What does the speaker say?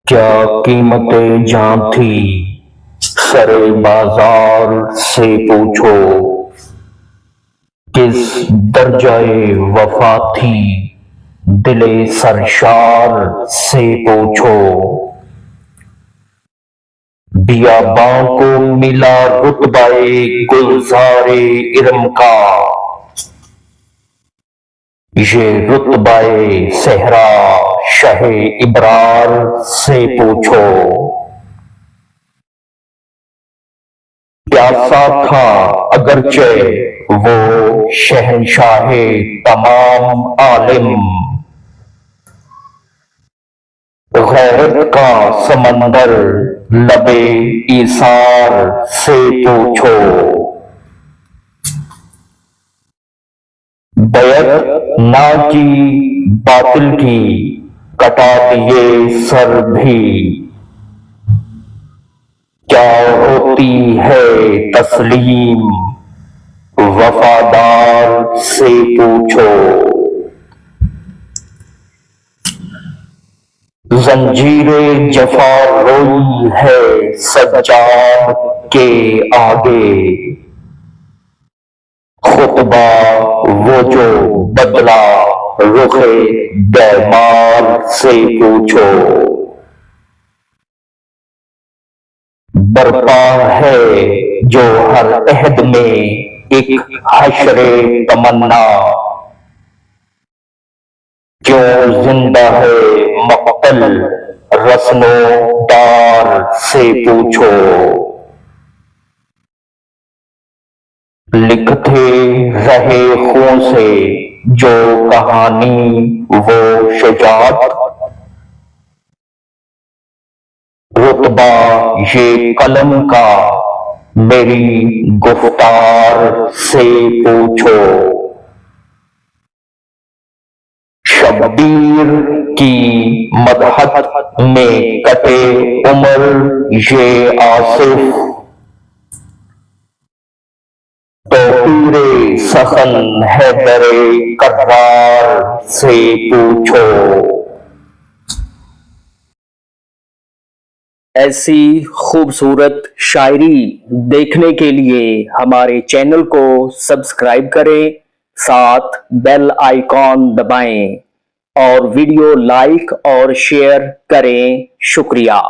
کیا قیمتیں جاں تھی سرے بازار سے پوچھو، کس درجۂ وفا تھی دل سرشار سے پوچھو۔ بیاباں کو ملا رتبہ گلزار ارم کا، یہ رتبہ صحرا شہ ابرار سے پوچھو۔ پیاسا تھا اگرچہ وہ شہنشاہ تمام عالم، غیرت کا سمندر لب ایثار سے پوچھو۔ بیعت نہ کی باطل کی کٹا دیے سر بھی، کیا ہوتی ہے تسلیم وفادار سے پوچھو۔ زنجیر جفا روئی ہے سجاد کے آگے، خطبہ وہ جو بدلا رخ بیمار سے پوچھو۔ برپا ہے جو ہر عہد میں ایک حشر تمنا، کیوں زندہ ہے مقتل رسم و دار سے پوچھو۔ لکھتے رہے خون سے جو کہانی وہ شجاعت، رتبہ یہ قلم کا میری گفتار سے پوچھو۔ شبیر کی مدحت میں کٹے عمر یہ آصف، توقیر سخن حیدر کرار سے پوچھو۔ ایسی خوبصورت شاعری دیکھنے کے لیے ہمارے چینل کو سبسکرائب کریں، ساتھ بیل آئیکن دبائیں اور ویڈیو لائک اور شیئر کریں۔ شکریہ۔